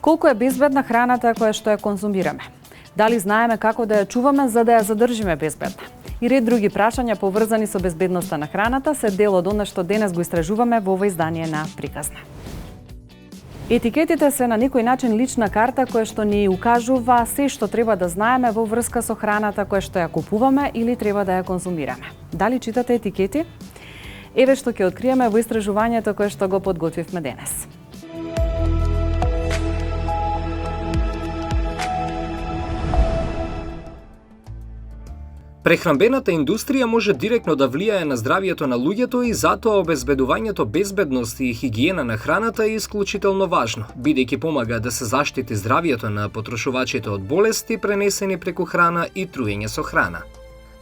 Колку е безбедна храната која што ја конзумираме? Дали знаеме како да ја чуваме за да ја задржиме безбедна? И ред други прашања поврзани со безбедноста на храната се дел од она што денес го истражуваме во ова издание на Приказна. Етикетите се на некој начин лична карта која што ни укажува се што треба да знаеме во врска со храната која што ја купуваме или треба да ја конзумираме. Дали читате етикети? Еве што ќе откриеме во истражувањето кое што го подготвивме денес. Прехранбената индустрија може директно да влијае на здравјето на луѓето и затоа обезбедувањето безбедност и хигиена на храната е исклучително важно, бидејќи помага да се заштити здравјето на потрошувачите од болести пренесени преку храна и труење со храна.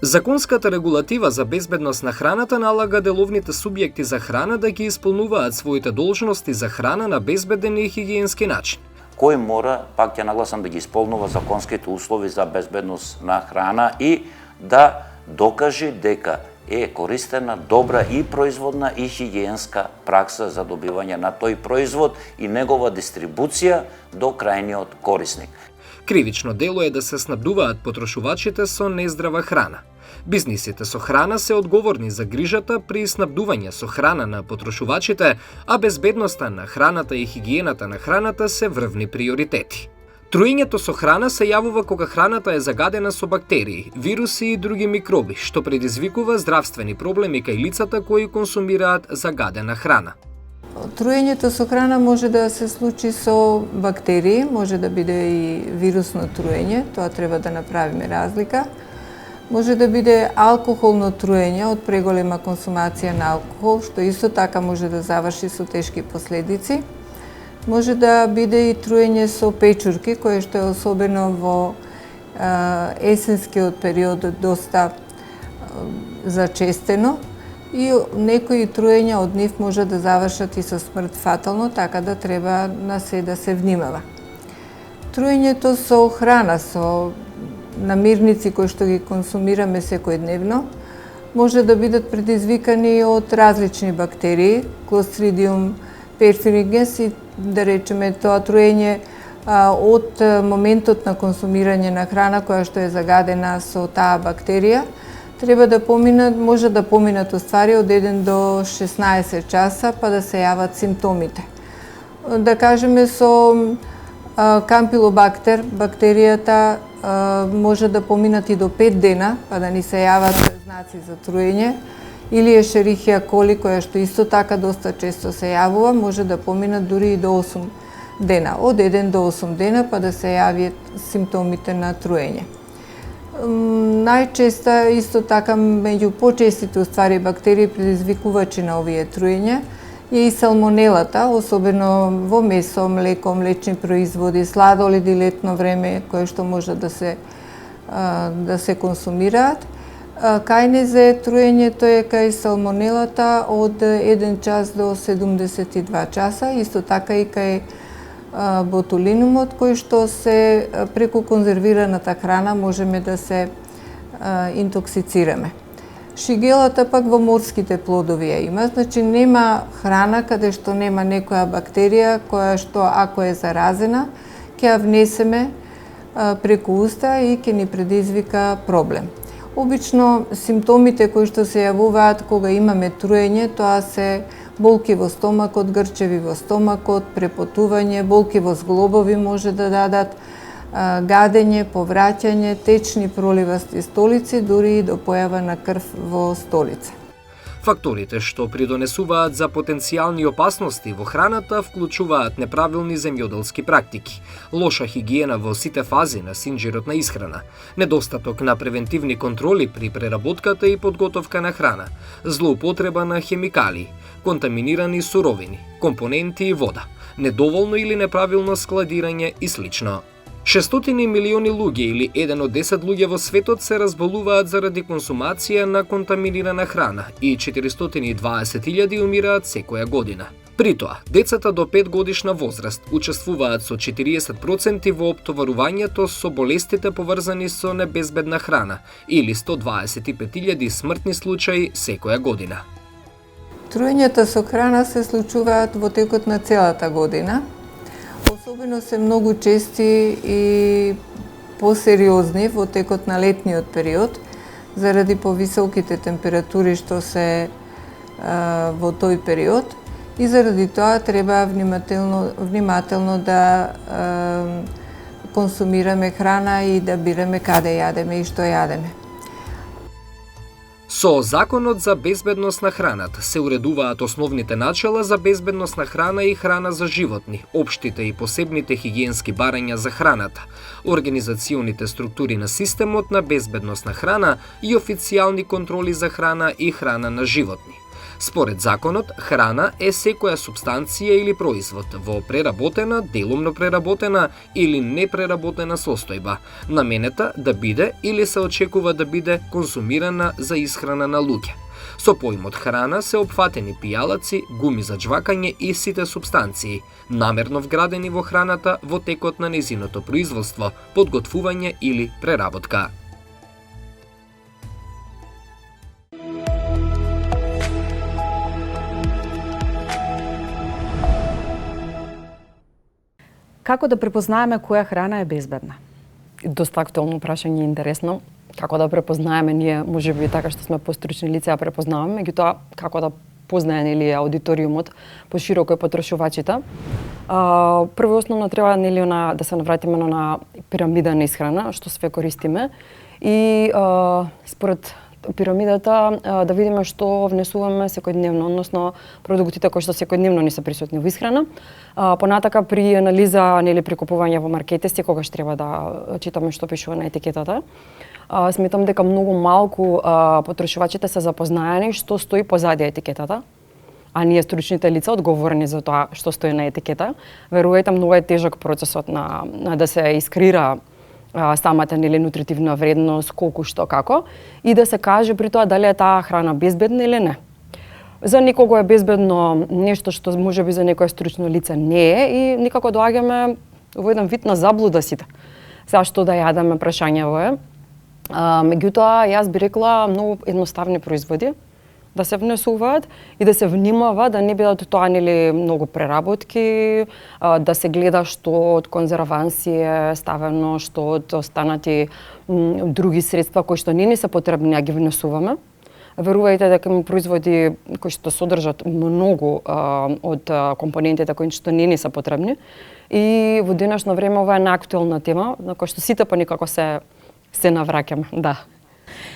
Законската регулатива за безбедност на храната налага деловните субјекти за храна да ги исполнуваат своите должности за храна на безбеден и хигиенски начин. Кој мора, пак ќе нагласам, да ги исполнува законските услови за безбедност на храна и да докаже дека е користена добра и производна и хигиенска пракса за добивање на тој производ и негова дистрибуција до крајниот корисник. Кривично дело е да се снабдуваат потрошувачите со нездрава храна. Бизнисите со храна се одговорни за грижата при снабдување со храна на потрошувачите, а безбедноста на храната и хигиената на храната се врвни приоритети. Труењето со храна се јавува кога храната е загадена со бактерии, вируси и други микроби, што предизвикува здравствени проблеми кај лицата кои консумираат загадена храна. Труењето со храна може да се случи со бактерии, може да биде и вирусно труење, тоа треба да направиме разлика. Може да биде алкохолно труење од преголема консумација на алкохол, што исто така може да заврши со тешки последици. Може да биде и труење со печурки, кое што е особено во есенскиот период доста зачестено и некои труења од нив може да завршат и со смрт фатално, така да треба на се да се внимава. Труењето со храна, со намирници кои што ги консумираме секојдневно, може да бидат предизвикани од различни бактерии, Clostridium perfringens и да речеме тоа труење од моментот на консумирање на храна која што е загадена со таа бактерија, треба да поминат, може да поминат уствари од 1 до 16 часа па да се јават симптомите. Да кажеме со Campylobacter бактеријата може да поминат и до 5 дена па да ни се јават знаци за труење, или Escherichia coli, која што исто така доста често се јавува, може да поминат дури и до 8 дена, од 1 до 8 дена, па да се јавиат симптомите на труење. Најчеста, исто така, меѓу почестите уствари бактерии предизвикувачи на овие труења е и салмонелата, особено во месо, млеко, млечни производи, сладоледи летно време, кои што може да се консумираат. Кајнезе труењето е кај салмонелата од 1 час до 72 часа, исто така и кај ботулинумот, кој што се преку конзервираната храна можеме да се интоксицираме. Шигелата пак во морските плодови ја има, значи нема храна каде што нема некоја бактерија која што ако е заразена, ќе ја внесеме преку уста и ќе ни предизвика проблем. Обично симптомите кои што се јавуваат кога имаме труење, тоа се болки во стомакот, грчеви во стомакот, препотување, болки во зглобови може да дадат, гадење, повраќање, течни проливасти столици, дури и до појава на крв во столица. Факторите што придонесуваат за потенцијални опасности во храната вклучуваат неправилни земјоделски практики, лоша хигиена во сите фази на синџирот на исхрана, недостаток на превентивни контроли при преработката и подготовка на храна, злоупотреба на хемикалии, контаминирани суровини, компоненти и вода, недоволно или неправилно складирање и слично. 600 милиони луѓе или 1 од 10 луѓе во светот се разболуваат заради консумација на контаминирана храна и 420.000 умираат секоја година. При тоа, децата до 5 годишна возраст учествуваат со 40% во оптоварувањето со болестите поврзани со небезбедна храна или 125.000 смртни случаи секоја година. Труењата со храна се случуваат во текот на целата година. Особено се многу чести и посериозни во текот на летниот период, заради повисоките температури што се во тој период, и заради тоа треба внимателно да консумираме храна и да бираме каде јадеме и што јадеме. Со Законот за безбедност на храната се уредуваат основните начела за безбедност на храна и храна за животни, општите и посебните хигиенски барања за храната, организационите структури на системот на безбедност на храна и официјални контроли за храна и храна на животни. Според законот, храна е секоја супстанција или производ во преработена, делумно преработена или непреработена состојба, наменета да биде или се очекува да биде консумирана за исхрана на луѓе. Со поимот храна се опфатени пијалаци, гуми за џвакање и сите супстанции, намерно вградени во храната во текот на нејзиното производство, подготвување или преработка. Како да препознаеме која храна е безбедна? Доста актуелно прашање, интересно. Како да препознаеме, ние можеби така што сме постручни лица ја препознаваме, меѓутоа како да познае нели аудиториумот пошироко и потрошувачите. Прво основно треба нели да се навратиме на пирамида на исхрана што све користиме и според пирамидата да видиме што внесуваме секојдневно, односно продуктите кои што секојдневно ни се присутни во исхрана. Понатака при анализа нели при купување во маркети секогаш треба да читаме што пишува на етикетата. Сметам дека многу малку потрошувачите се запознаени што стои позади етикетата, а ние стручните лица одговорни за тоа што стои на етикета. Верувајте, многу е тежок процесот на да се искрира самата нели нутритивна вредност, колку што како, и да се каже при тоа дали е таа храна безбедна или не. За некого е безбедно нешто што можеби за некое стручно лице не е и никако доаѓаме во еден вид на заблуда сите. Сега што да јадеме, прашањево е. Меѓутоа, јас би рекла многу едноставни производи да се внесуваат и да се внимава да не бидат тоа нели многу преработки, да се гледа што од конзерванси е ставено, што од останати други средства кои што не ни се потребни, а ги внесуваме. Верувајте дека има производи кои што содржат многу од компонентите кои што не ни се потребни и во денешно време ова е наактуелна тема на која што сите никако се навраќаме, да.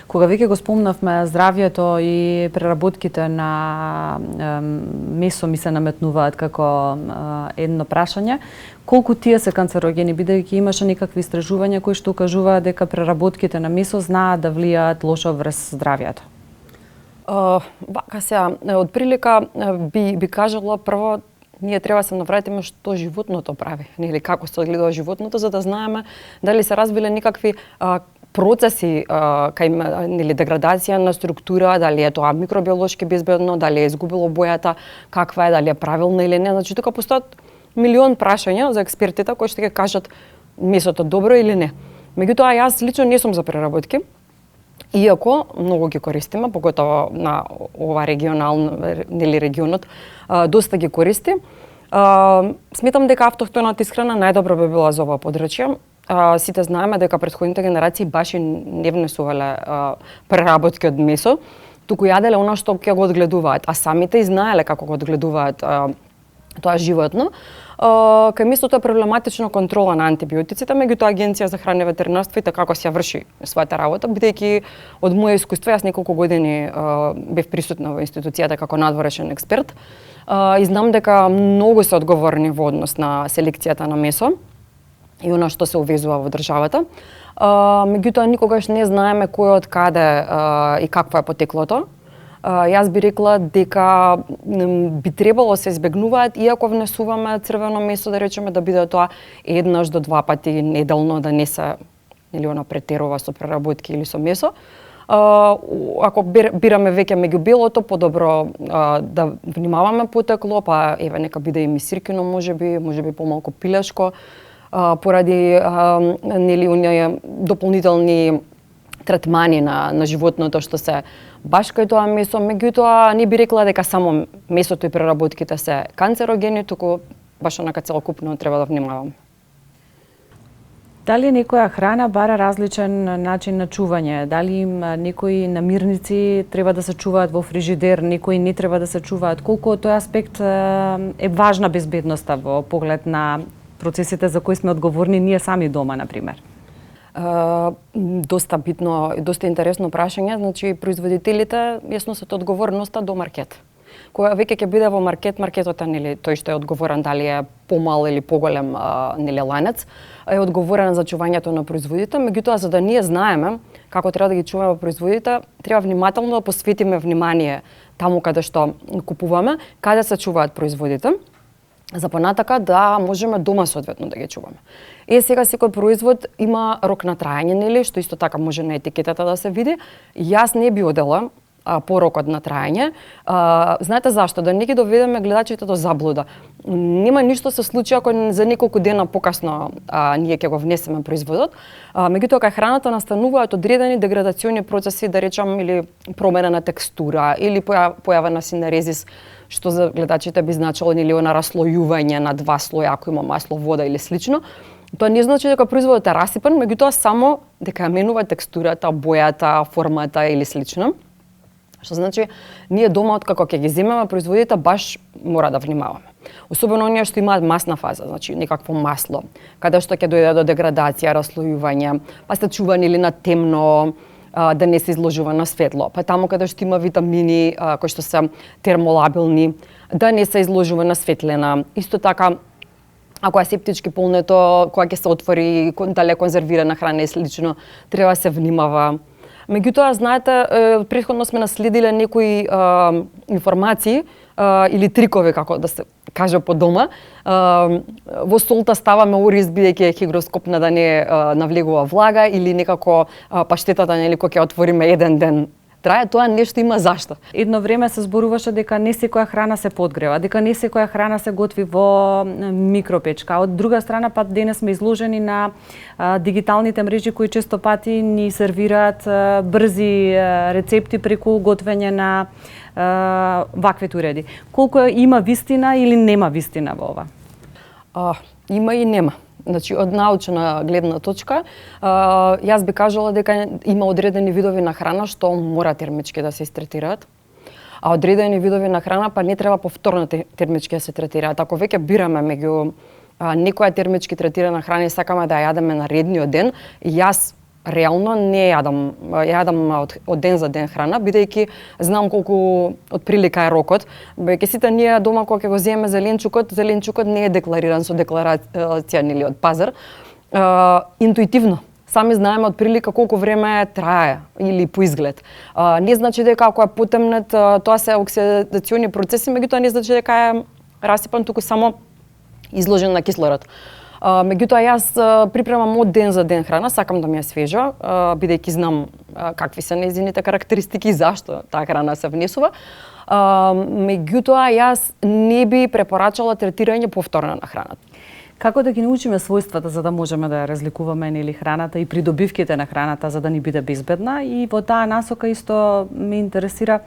Кога веќе го спомнавме здравјето и преработките на месо ми се наметнуваат како едно прашање, колку тие се канцерогени, бидејќи имаше некакви истражувања кои што укажуваат дека преработките на месо знаат да влијаат лошо врз здравјето? Вака сега, од прилика би кажала прво ние треба да се навратиме што животното прави, нели како се одгледува животното, за да знаеме дали се развиле никакви процеси кај нели деградација на структура, дали е тоа микробиолошки безбедно, дали е изгубило бојата, каква е, дали е правилна или не. Значи тука постојат милион прашања за експертите кои што ќе кажат месото добро или не. Меѓутоа јас лично не сум за преработки. Иако многу ги користиме, поготово на ова нели регионот, доста ги користи. Сметам дека автохтоната исхрана најдобро би била за ова подрачје. Сите знаеме дека претходните генерации баш и не внесувале преработки од месо, туку јаделе она што ќе го одгледуваат, а самите и знаеле како го одгледуваат тоа животно. Кај месото е проблематично контрола на антибиотиците, меѓутоа Агенција за храна и ветеринарство и како ќе врши својата работа, бидејќи од моје искуство јас неколку години бев присутна во институцијата како надворешен експерт и знам дека многу се одговорни во однос на селекцијата на месо и она што се увезува во државата. Меѓутоа никогаш не знаеме кој од каде и какво е потеклото. Јас би рекла дека би требало се избегнуваат, иако внесуваме црвено месо, да речеме да биде тоа еднаш до два пати неделно, да не се или она претерува со преработки или со месо. Ако бираме веќе меѓу белото, подобро да внимаваме потекло, па еве нека биде и мисиркино можеби помалку пилешко, поради нели оние дополнителни третмани на животното што се баш кај тоа месо, меѓутоа не би рекла дека само месото и преработките се канцерогени, туку баш онака целокупно треба да внимавам. Дали некоја храна бара различен начин на чување? Дали некои намирници треба да се чуваат во фрижидер, некои не треба да се чуваат? Колку од тој аспект е важна безбедноста во поглед на процесите за кои сме одговорни ние сами дома, например? Доста битно, доста интересно прашање. Значи, производителите јасно се одговорноста до маркет. Кога веќе ќе биде во маркет, маркетот е нели тој што е одговорен дали е помал или поголем нели ланец, е одговорен за чувањето на производите, меѓутоа за да ние знаеме како треба да ги чуваме производите, треба внимателно да посветиме внимание таму каде што купуваме, каде се чуваат производите, за понатака да можеме дома соодветно да ги чуваме. Сега секој производ има рок на траење, нели, што исто така може на етикетата да се види. Јас не би одела по рокот на траење. Знаете зашто? Да не ги доведеме гледачите до заблуда. Нема ништо се случи ако за неколку дена покасно ние ќе го внесеме производот. Меѓутоа кај храната настануваат одредени деградациони процеси, да речам, или промена на текстура, или појава на синерезис, што за гледачите би значило нели на раслојување на два слоја ако има масло, вода или слично. Тоа не значи дека производот е расипан, меѓутоа само дека менува текстурата, бојата, формата или слично. Што значи, ние дома, откако ќе ги земеме производите, баш мора да внимаваме. Особено оние што имаат масна фаза, значи некакво масло, каде што ќе дојде до деградација, раслојување, па сте чувани или на темно, да не се изложува на светло, па таму каде што има витамини кои што се термолабилни, да не се изложува на светлина. Исто така, ако е септички полнето, кога ќе се отвори, дали е конзервирана храна и слично, треба да се внимава. Меѓутоа, знаете, претходно сме наследиле некои информации или трикови, како да се каже по дома. Во солта ставаме ориз бидејќи е хигроскопна да не навлегува влага или некако паштетата нели кога ќе отвориме еден ден трае, тоа нешто има зашто. Едно време се зборуваше дека не секоја храна се подгрева, дека не секоја храна се готви во микропечка. Од друга страна, па денес сме изложени на дигиталните мрежи кои често пати ни сервираат брзи рецепти преку готвење на ваквите уреди. Колку има вистина или нема вистина во ова? Има и нема. Значи, од научна гледна точка, јас би кажала дека има одредени видови на храна што мора термички да се истретираат, а одредени видови на храна па не треба повторно термички да се третираат. Ако веќе бираме меѓу некоја термички третирана храна и сакаме да ја јадеме наредниот ден, јас реално не јадам од ден за ден храна, бидејќи знам колку отприлика е рокот. Бејќи сите ние дома кога ќе го земеме зеленчукот не е деклариран со декларација нели од пазар. Интуитивно сами знаеме отприлика колку време трае или по изглед. Не значи дека ако е потемнет, тоа се оксидациони процеси, меѓутоа не значи дека е расипан, туку само изложен на кислород. Меѓутоа јас припремам од ден за ден храна, сакам да ми е свежа, бидејќи знам какви се нејзините карактеристики и зашто таа храна се внесува. Меѓутоа јас не би препорачала третирање повторно на храната. Како да ги научиме својствата за да можеме да ја разликуваме нели храната и придобивките на храната за да ни биде безбедна, и во таа насока исто ме интересира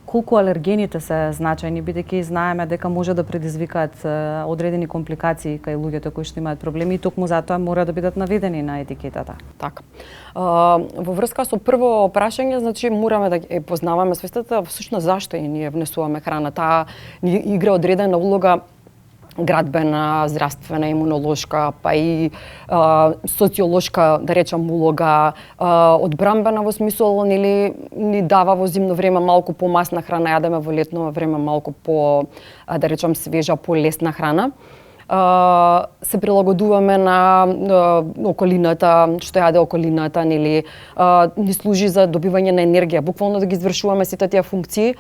колку алергените се значајни, бидејќи знаеме дека може да предизвикаат одредени компликации кај луѓето кои што имаат проблеми и токму затоа мора да бидат наведени на етикетата. Така. Во врска со прво прашање, значи мораме да ги познаваме својствата, всушност зашто и ние внесуваме храна. Таа игра одредена улога градбена, здравствена, имунолошка, па и социолошка, да речам, улога, одбрамбена во смисол, нели, ни дава во зимно време малку помасна храна, јадеме во летно време малку по, да речам, свежа, полесна храна. Се прилагодуваме на околината, што јаде околината, нели, ни служи за добивање на енергија, буквално да ги извршуваме сите тие функции,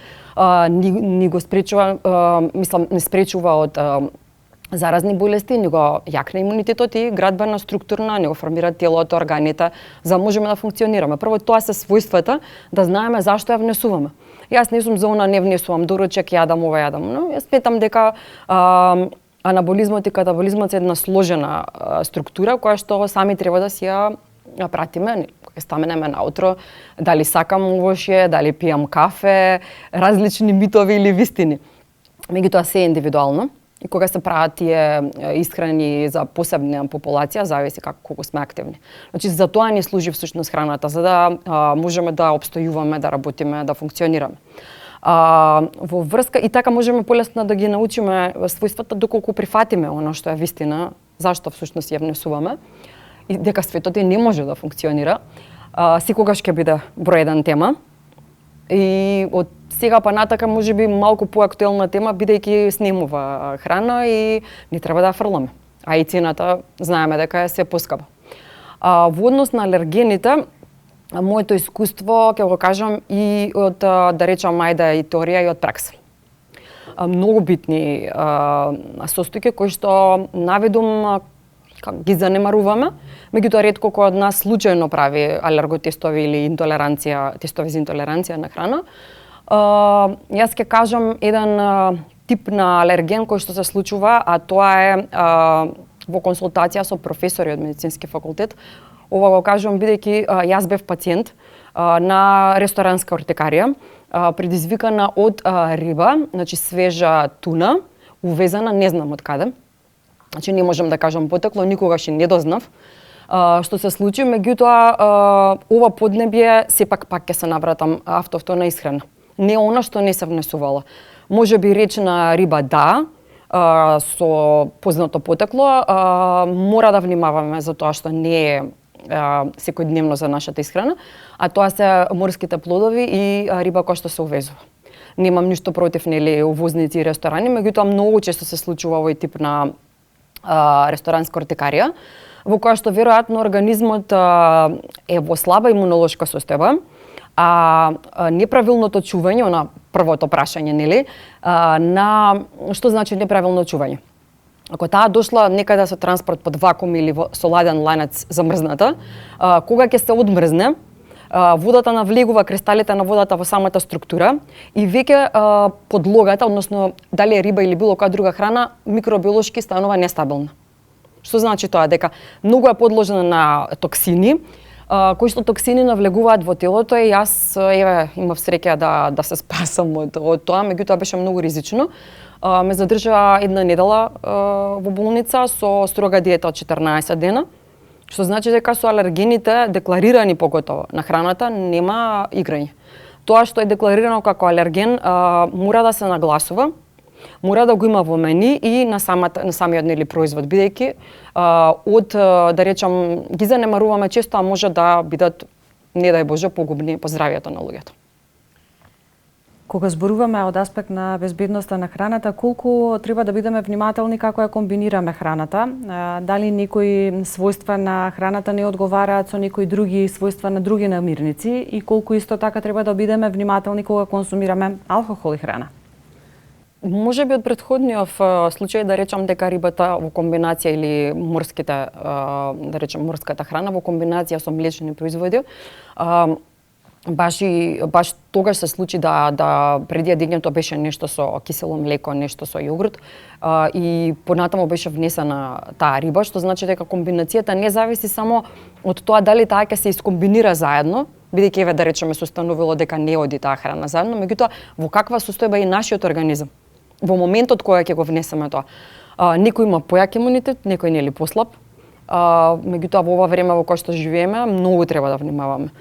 ни го спречува, не спречува од заразни болести, ни го јакне имунитетот и градбена, структурна, ни го формира телото, органите, за да можеме да функционираме. Прво тоа се својствата, да знаеме зашто ја внесуваме. Јас не сум за она, не внесувам доручек, јадам ова, јадам, но јас сметам дека анаболизмот и катаболизмот е една сложена структура која што сами треба да си ја пратиме, кога станеме наутро, дали сакам овошје, дали пијам кафе, различни митови или вистини. Меѓутоа се е индивидуално. И кога се прават тие исхрани за посебна популација, зависи колку сме активни. Значи, за тоа ни служи всушност храната, за да можеме да обстојуваме, да работиме, да функционираме. Во врска и така можеме полесно да ги научиме својствата доколку прифатиме оно што е вистина, зашто всушност ја внесуваме и дека светот и не може да функционира. Секогаш ќе биде број 1 тема. И од сега па натака можеби малку поактуелна тема, бидејќи снемува храна и не треба да ја фрламе. А и цената знаеме дека е се поскапа. Во однос на алергените, моето искуство ќе го кажам и од да речам ајде и теорија и од пракса. Многу битни состојки кои што наведум ги занемаруваме, меѓутоа ретко кој од нас случајно прави алерготестови или тестови за интолеранција на храна. Јас ќе кажам еден тип на алерген кој што се случува, а тоа е во консултација со професори од медицински факултет. Ова го кажувам бидејќи јас бев пациент на ресторанска ортекарија, предизвикана од риба, значи свежа туна, увезена не знам од каде. Значи не можам да кажам потекло, никогаш и не дознав што се случи, меѓутоа ова поднебје сепак пак ќе се навратам автохтона исхрана. Не она што не се внесувало. Може би речна риба да, со познато потекло, мора да внимаваме за тоа што не е секојдневно за нашата исхрана, а тоа се морските плодови и риба која што се увезува. Немам ништо против нели увозници и ресторани, меѓутоа многу често се случува овој тип на ресторанска ортекарија, во која што веројатно организмот е во слаба имунолошка состојба, а неправилното чување, на првото прашање, нели, на што значи неправилно чување. Ако таа дошла некаде со транспорт под вакуум или со ладен ланец замрзната, кога ќе се одмрзне, водата навлегува, кристалите на водата во самата структура и веќе подлогата, односно дали е риба или било која друга храна, микробиолошки станува нестабилна. Што значи тоа? Дека многу е подложена на токсини, кои што токсини навлегуваат во телото и јас имав среќа да се спасам од тоа, меѓутоа беше многу ризично. Ме задржа една недела во болница со строга диета од 14 дена, што значи дека со алергените декларирани поготово на храната нема играње. Тоа што е декларирано како алерген мора да се нагласува, мора да го има во мени и на самиот нели производ, бидејќи од да речам ги занемаруваме често, а може да бидат не дај Боже погубни по здравјето на луѓето. Кога зборуваме од аспект на безбедноста на храната, колку треба да бидеме внимателни како ја комбинираме храната? Дали некои својства на храната не одговараат со некои други својства на други намирници и колку исто така треба да бидеме внимателни кога консумираме алкохол и храна? Може би од претходниот случај да речам дека рибата во комбинација или морските, да речем морската храна во комбинација со млечни производи, баш тогаш се случи да преди јадењето беше нешто со кисело млеко, нешто со јогурт и понатаму беше внесена таа риба, што значи дека комбинацијата не зависи само од тоа дали таа ќе се искомбинира заедно, бидејќи еве да речеме се установило дека не оди таа храна заедно, меѓутоа во каква состојба е и нашиот организам во моментот кога ќе го внесеме тоа. Некој има појак имунитет, некој нели послаб, меѓутоа во ова време во кое што живееме многу треба да внимаваме.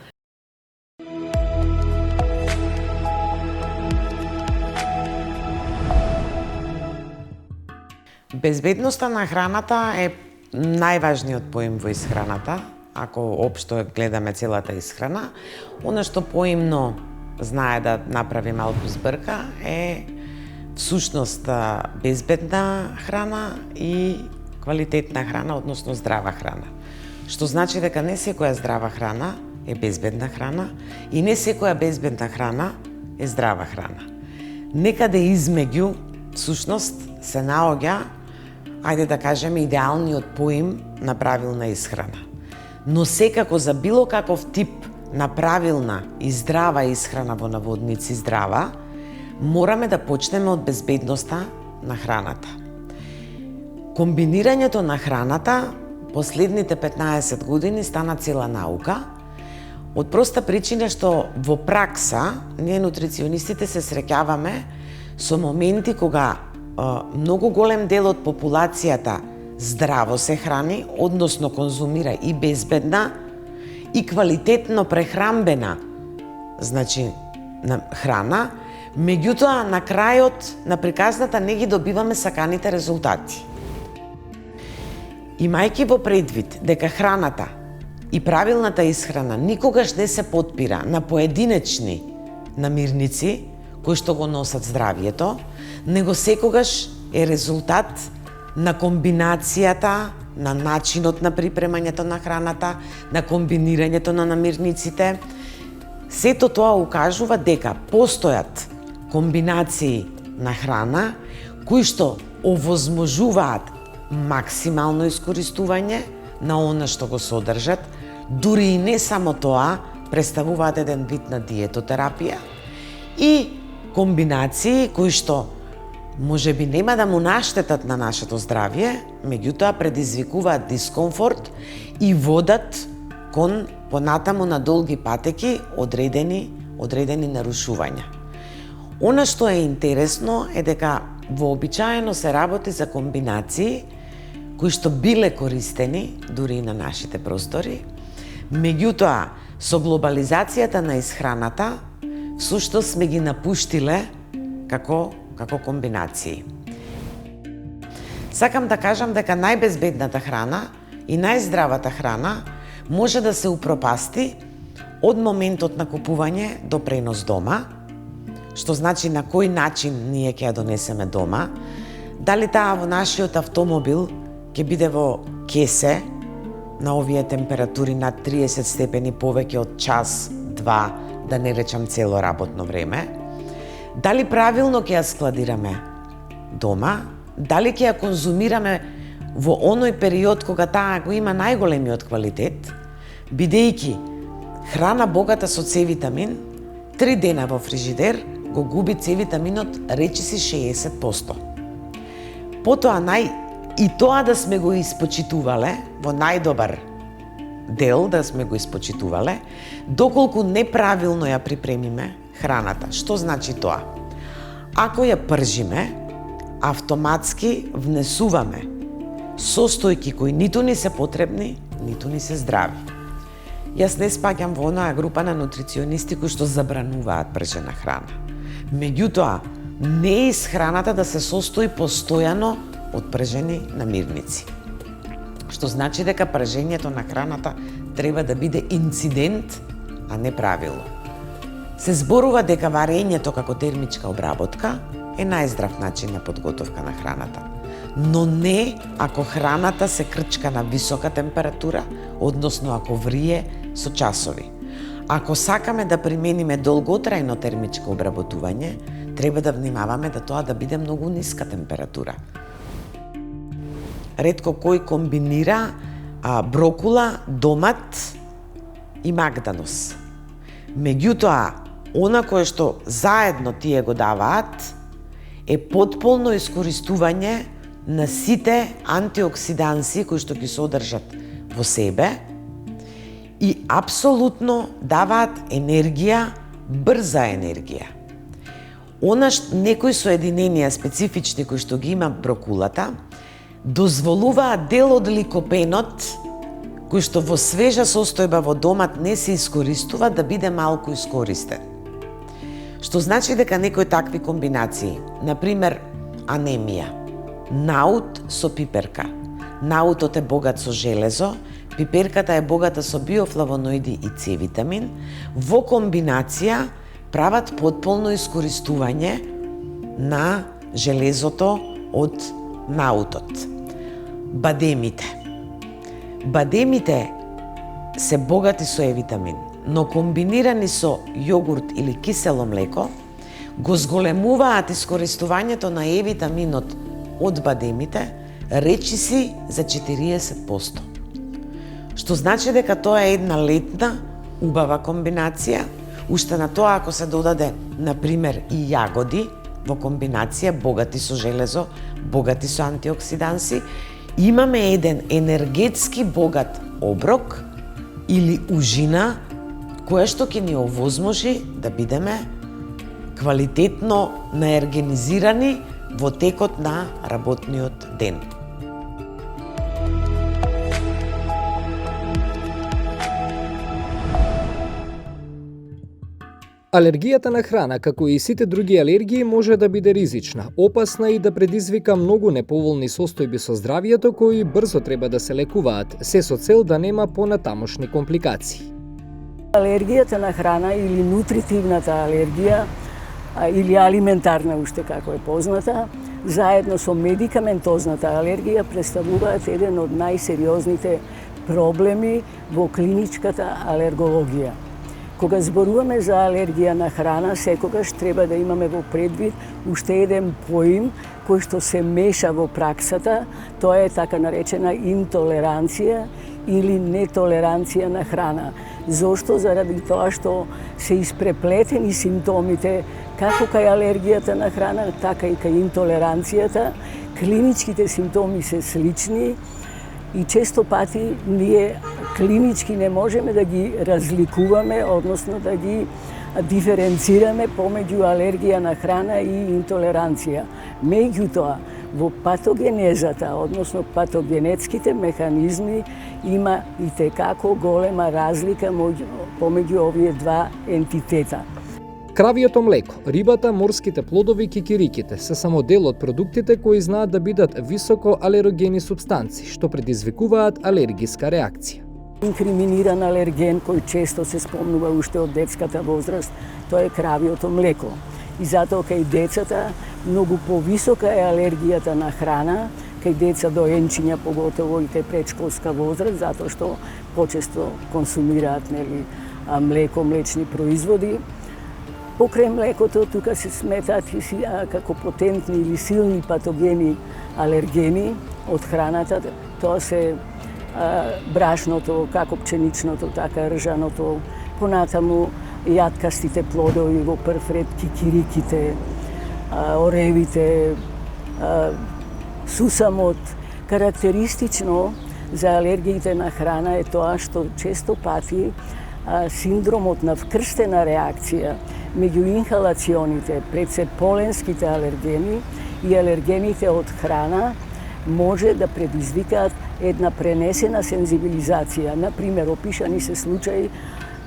Безбедноста на храната е најважниот поим во исхраната, ако општо гледаме целата исхрана. Оно што поимно знае да направи малку збрка е всушност безбедна храна и квалитетна храна, односно здрава храна. Што значи дека не секоја здрава храна е безбедна храна и не секоја безбедна храна е здрава храна. Некаде измеѓу всушност се наоѓа, ајде да кажеме, идеалниот поим на правилна исхрана. Но секако за било каков тип на правилна и здрава исхрана во наводници здрава, мораме да почнеме од безбедноста на храната. Комбинирањето на храната последните 15 години стана цела наука, од проста причина што во пракса ние нутриционистите се среќаваме со моменти кога многу голем дел од популацијата здраво се храни, односно конзумира и безбедна и квалитетно прехранбена, значи на храна, меѓутоа на крајот на приказната не ги добиваме саканите резултати. Имајќи во предвид дека храната и правилната исхрана никогаш не се потпира на поединечни намирници кои што го носат здравието, него секогаш е резултат на комбинацијата, на начинот на припремањето на храната, на комбинирањето на намирниците. Сето тоа укажува дека постојат комбинации на храна кои што овозможуваат максимално искористување на она што го содржат, дури и не само тоа, представуваат еден вид на диетотерапија и комбинации кои што може би нема да му наштетат на нашето здравје, меѓутоа предизвикуваат дискомфорт и водат кон понатаму на долги патеки одредени нарушувања. Она што е интересно е дека вообичаено се работи за комбинации кои што биле користени дури и на нашите простори, меѓутоа со глобализацијата на исхраната всушност сме ги напуштиле како комбинации. Сакам да кажам дека најбезбедната храна и најздравата храна може да се упропасти од моментот на купување до пренос дома, што значи на кој начин ние ќе ја донесеме дома, дали таа во нашиот автомобил ќе биде во кесе на овие температури над 30 степени повеќе од час, два, да не речам цело работно време, дали правилно ќе ја складираме дома, дали ќе ја конзумираме во оној период кога таа го има најголемиот квалитет, бидејќи храна богата со С-витамин 3 дена во фрижидер го губи С-витаминот речиси 60%. Потоа и тоа да сме го испочитувале во најдобар дел, да сме го испочитувале, доколку неправилно ја припремиме храната. Што значи тоа? Ако ја пржиме, автоматски внесуваме состојки кои ниту ни се потребни, ниту ни се здрави. Јас не спаѓам во онаа група на нутриционисти кои што забрануваат пржена храна. Меѓутоа, не е исхраната да се состои постојано од пржени намирници. Што значи дека пржењето на храната треба да биде инцидент, а не правило. Се зборува дека варењето како термичка обработка е најздрав начин на подготовка на храната. Но не ако храната се крчка на висока температура, односно ако врие со часови. Ако сакаме да примениме долготрајно термичко обработување, треба да внимаваме да тоа да биде многу ниска температура. Ретко кој комбинира брокула, домат и магданос. Меѓутоа, она кое што заедно тие го даваат е потполно искористување на сите антиоксиданси кои што ги содржат во себе и апсолутно даваат енергија, брза енергија. Некои соединенија специфични кои што ги има брокулата дозволуваат дел од ликопенот кој што во свежа состојба во домат не се искористува да биде малку искористен. Што значи дека некои такви комбинации, например анемија, наут со пиперка. Наутот е богат со железо, пиперката е богата со биофлавоноиди и С-витамин, во комбинација прават потполно искористување на железото од наутот. Бадемите се богати со Е-витамин, но комбинирани со јогурт или кисело млеко, го зголемуваат искористувањето на Е-витаминот од бадемите речиси за 40%. Што значи дека тоа е една летна, убава комбинација, уште на тоа ако се додаде, например, и јагоди во комбинација богати со железо, богати со антиоксиданси, имаме еден енергетски богат оброк или ужина која што ќе ни овозможи да бидеме квалитетно наергенизирани во текот на работниот ден. Алергијата на храна, како и сите други алергии, може да биде ризична, опасна и да предизвика многу неповолни состојби со здравието кои брзо треба да се лекуваат, се со цел да нема понатамошни компликации. Алергијата на храна или нутритивната алергија или алиментарна уште како е позната, заедно со медикаментозната алергија представуваат еден од најсериозните проблеми во клиничката алергологија. Кога зборуваме за алергија на храна, секогаш треба да имаме во предвид уште еден поим кој што се меша во праксата, тоа е така наречена интолеранција или нетолеранција на храна. Зошто? Заради тоа што се испреплетени симптомите како кај алергијата на храна, така и кај интолеранцијата. Клиничките симптоми се слични и често пати ние клинички не можеме да ги разликуваме, односно да ги диференцираме помеѓу алергија на храна и интолеранција. Меѓутоа, во патогенезата, односно патогенетските механизми, има и текако голема разлика помеѓу овие два ентитета. Кравиото млеко, рибата, морските плодови, кикириките се само дел од продуктите кои знаат да бидат високо алергени супстанци, што предизвикуваат алергиска реакција. Инкриминиран алерген кој често се спомнува уште од детската возраст, тоа е кравиото млеко. И затоа кај децата многу повисока е алергијата на храна, кај деца доенчиња поготово и кај предшколска возраст, затоа што почесто консумираат млеко, млечни производи. Покрај млекото тука се сметаат како потентни или силни патогени алергени од храната. Тоа се брашното, како пченичното, така ржаното, понатаму јаткастите плодови во прв ред, кикириките, оревите, сусамот. Карактеристично за алергиите на храна е тоа што често пати синдромот на вкрстена реакција меѓу инхалационите, пред се поленските алергени и алергените од храна може да предизвикаат една пренесена сензибилизација. Например, опишани се случаи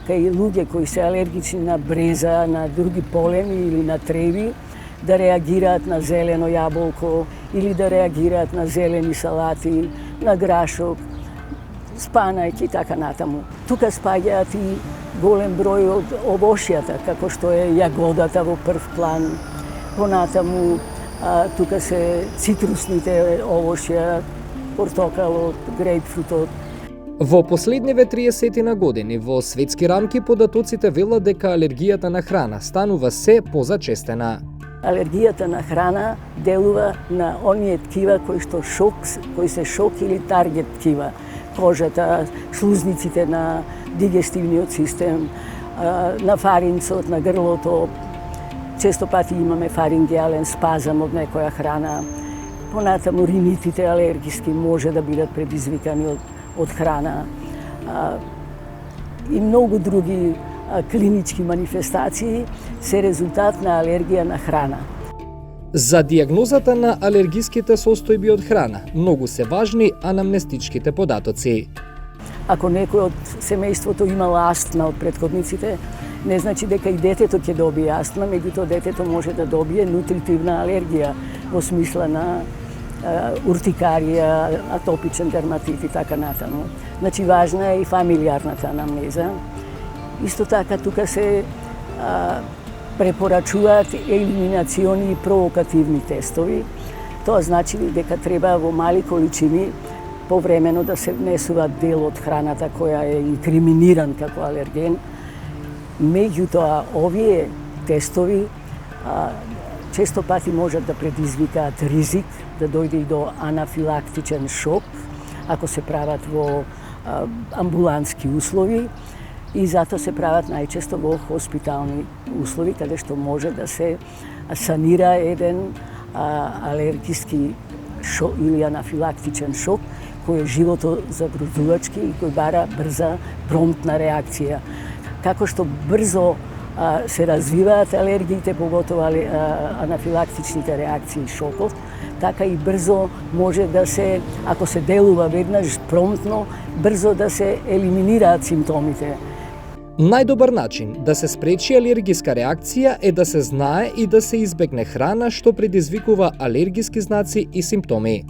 кај луѓе кои се алергични на бреза, на други полени или на треви, да реагираат на зелено јаболко или да реагираат на зелени салати, на грашок, спанајки и така натаму. Тука спаѓаат и голем број од овошјата, како што е јагодата во прв план. Понатаму тука се цитрусните овошја, портокалот, грејпфрутот. Во последниве 30 години во светски рамки податоците велат дека алергијата на храна станува се позачестена. Алергијата на храна делува на оние ткива кои се шок или таргет ткива. Кожата, слузниците на дигестивниот систем, на фаринцот, на грлото. Често пати имаме фарингеален спазам од некоја храна. Понатаму ринитите алергиски може да бидат предизвикани од храна. И многу други клинички манифестации се резултат на алергија на храна. За дијагнозата на алергиските состојби од храна многу се важни анамнестичките податоци. Ако некој од семејството имал астма од претходниците, не значи дека и детето ќе добие астма, меѓутоа детето може да добие нутритивна алергија во смисла на уртикарија, атопичен дерматит и така натаму. Значи важна е и фамилиарната анамнеза. Исто така тука се препорачуваат елиминациони и провокативни тестови. Тоа значи дека треба во мали количини повремено да се внесува дел од храната која е инкриминиран како алерген. Меѓутоа, овие тестови често пати можат да предизвикаат ризик да дојде и до анафилактичен шок ако се прават во амбулантски услови и затоа се прават најчесто во хоспитални услови каде што може да се санира еден алергиски шок или анафилактичен шок кој е животозагрозувачки и кој бара брза, промптна реакција. Како што брзо се развиваат алергиите, поготово анафилактичните реакции и шокот, така и брзо може да се, ако се делува веднаш промптно, брзо да се елиминираат симптомите. Најдобар начин да се спречи алергиска реакција е да се знае и да се избегне храна што предизвикува алергиски знаци и симптоми.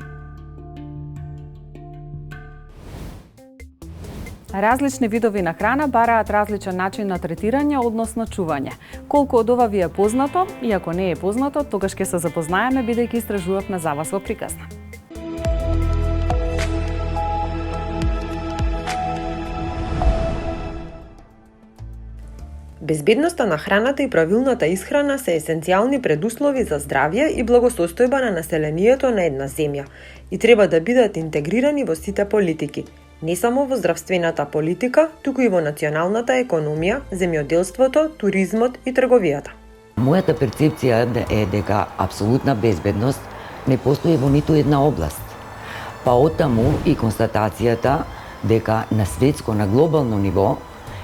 Различни видови на храна бараат различен начин на третирање, односно чување. Колку од ова ви е познато, и ако не е познато, тогаш ќе се запознаеме бидејќи истражувавме за вас во приказна. Безбедноста на храната и правилната исхрана се есенцијални предуслови за здравје и благосостојба на населението на една земја и треба да бидат интегрирани во сите политики, не само во здравствената политика, туку и во националната економија, земјоделството, туризмот и трговијата. Мојата перцепција е дека апсолутна безбедност не постои во ниту една област. Па оттаму и констатацијата дека на светско, на глобално ниво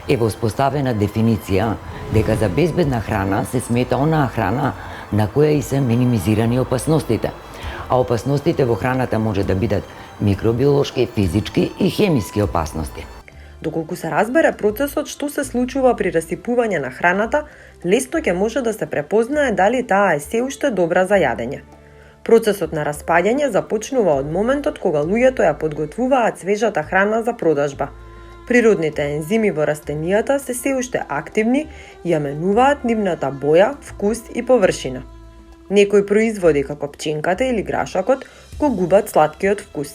е воспоставена дефиниција дека за безбедна храна се смета онаа храна на која и се минимизирани опасностите. А опасностите во храната може да бидат микробиолошки, физички и хемиски опасности. Доколку се разбере процесот што се случува при расипување на храната, лесно ќе може да се препознае дали таа е се уште добра за јадење. Процесот на распаѓање започнува од моментот кога луѓето ја подготвуваат свежата храна за продажба. Природните ензими во растенијата се уште активни и ја менуваат нивната боја, вкус и површина. Некои производи како пченката или грашакот го губат сладкиот вкус.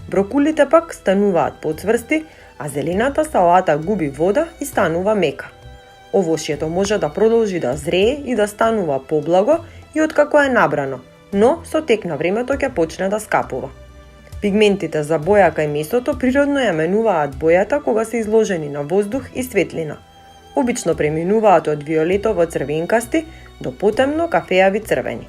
Брокулите пак стануваат поцврсти, а зелената салата губи вода и станува мека. Овошјето може да продолжи да зрее и да станува поблаго и откако е набрано, но со тек на времето ќе почне да скапува. Пигментите за боја кај месото природно ја менуваат бојата кога се изложени на воздух и светлина. Обично преминуваат од виолетово-црвенкасти до потемно кафеави црвени.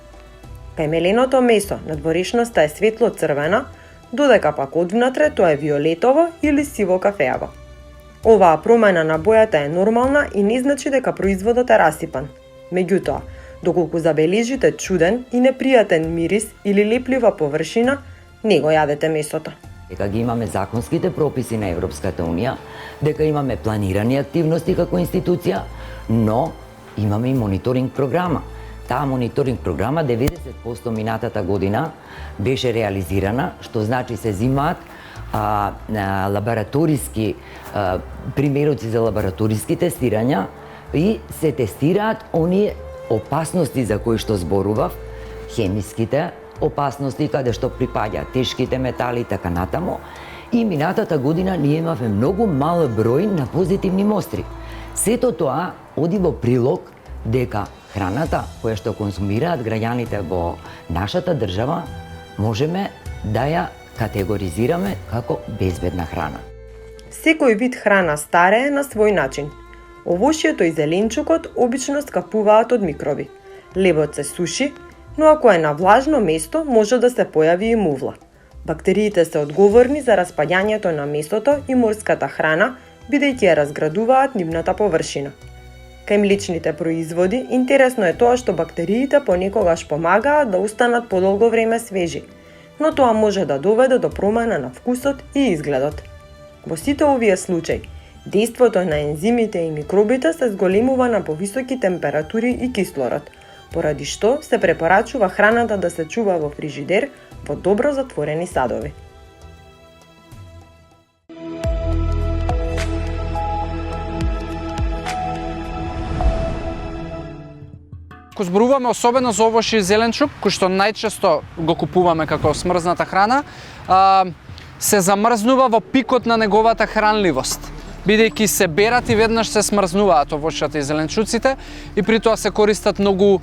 Кај меленото месо надворешноста е светло-црвена, додека пак одвнатре тоа е виолетово или сиво-кафеаво. Оваа промена на бојата е нормална и не значи дека производот е расипан. Меѓутоа, доколку забележите чуден и непријатен мирис или леплива површина, не го јадете месото. Дека ги имаме законските прописи на Европската Унија, дека имаме планирани активности како институција, но имаме и мониторинг програма. Таа мониторинг програма 90% минатата година беше реализирана, што значи се зимаат лабораториски примероци за лабораториски тестирања и се тестираат оние опасности за кои што зборував, хемиските опасности каде што припаѓаат тешките метали и така натаму. И минатата година ние имавме многу мал број на позитивни мостри. Сето тоа оди во прилог дека храната која што консумираат граѓаните во нашата држава можеме да ја категоризираме како безбедна храна. Секој вид храна старее на свој начин. Овошјето и зеленчукот обично скапуваат од микроби. Лебот се суши, но ако е на влажно место, може да се појави и мувла. Бактериите се одговорни за распаѓањето на месото и морската храна, бидејќи ја разградуваат нивната површина. Кај млечните производи, интересно е тоа што бактериите понекогаш помагаат да останат подолго време свежи, но тоа може да доведе до промена на вкусот и изгледот. Во сите овие случаи, дејството на ензимите и микробите се зголемува на повисоки температури и кислород, поради што се препорачува храната да се чува во фрижидер во добро затворени садови. Ако зборуваме особено за овош и зеленчук, кој што најчесто го купуваме како смрзната храна, се замрзнува во пикот на неговата хранливост, бидејќи се берат и веднаш се смрзнуваат овошјата и зеленчуците и при тоа се користат многу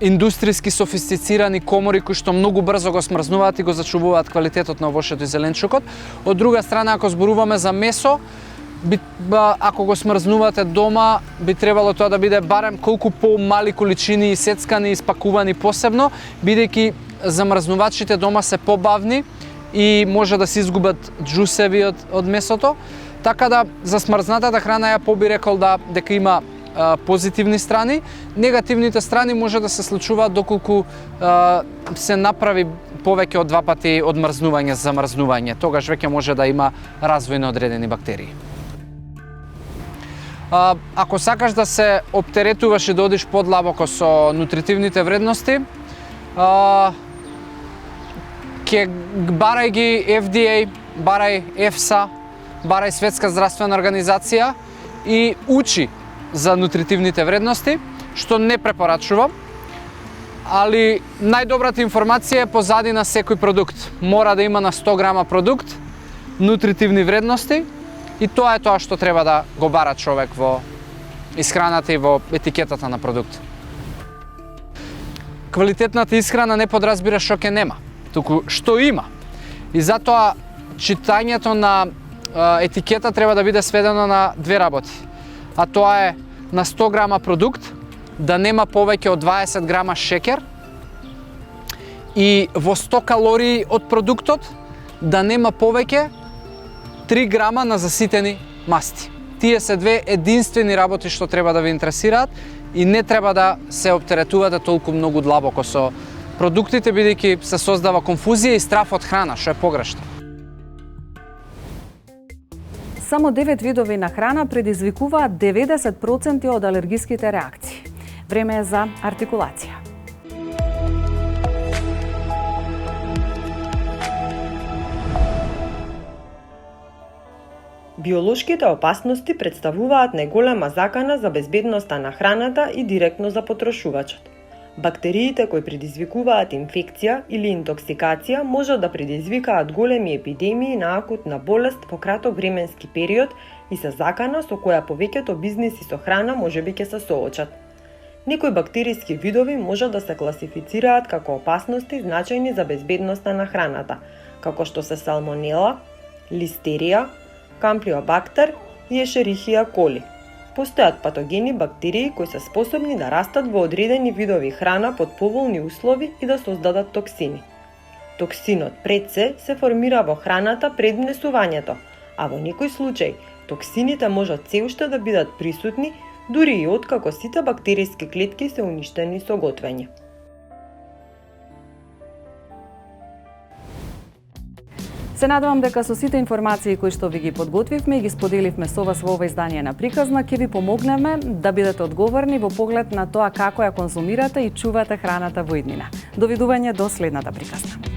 индустријски софистицирани комори кои што многу брзо го смрзнуваат и го зачувуваат квалитетот на овошјето и зеленчукот. Од друга страна, ако зборуваме за месо, ако го смрзнувате дома, би требало тоа да биде барем колку помали количини исецкани и испакувани посебно, бидејќи замрзнувачите дома се побавни и може да се изгубат џусеви од месото. Така да за смрзнатата храна ја би рекол дека има позитивни страни. Негативните страни може да се случуваат доколку се направи повеќе од 2 пати одмрзнување, замрзнување. Тогаш веќе може да има развој на одредени бактерии. Ако сакаш да се оптеретуваш и да одиш подлабоко со нутритивните вредности, барај ги FDA, барај EFSA, барај Светска здравствена организација и учи за нутритивните вредности, што не препорачувам, али најдобрата информација е позади на секој продукт. Мора да има на 100 грама продукт нутритивни вредности и тоа е тоа што треба да го бара човек во исхраната и во етикетата на продукт. Квалитетната исхрана не подразбира што ќе нема, туку што има. И затоа читањето на етикета треба да биде сведено на 2 работи. А тоа е на 100 грама продукт да нема повеќе од 20 грама шекер и во 100 калории од продуктот да нема повеќе 3 грама на заситени масти. Тие се 2 единствени работи што треба да ви интересираат и не треба да се оптеретувате толку многу длабоко со продуктите, бидејќи се создава конфузија и страф од храна, што е погрешно. Само 9 видови на храна предизвикуваат 90% од алергиските реакции. Време е за артикулација. Биолошките опасности представуваат најголема закана за безбедноста на храната и директно за потрошувачот. Бактериите кои предизвикуваат инфекција или интоксикација можат да предизвикаат големи епидемии на акутна болест по краток временски период и се закана со која повеќето бизниси со храна можеби ќе се соочат. Некои бактериски видови можат да се класифицираат како опасности значајни за безбедноста на храната, како што се салмонела, листерија, кампилобактер и ешерихија коли. Постојат патогени бактерии кои се способни да растат во одредени видови храна под поволни услови и да создадат токсини. Токсинот пред се формира во храната пред внесувањето, а во некој случај токсините можат се уште да бидат присутни дури и откако сите бактериски клетки се уништени со готвење. Се надевам дека со сите информации кои што ви ги подготвивме и ги споделивме со вас во ова издание на Приказна, ќе ви помогнеме да бидете одговорни во поглед на тоа како ја конзумирате и чувате храната во иднина. Довидување до следната Приказна.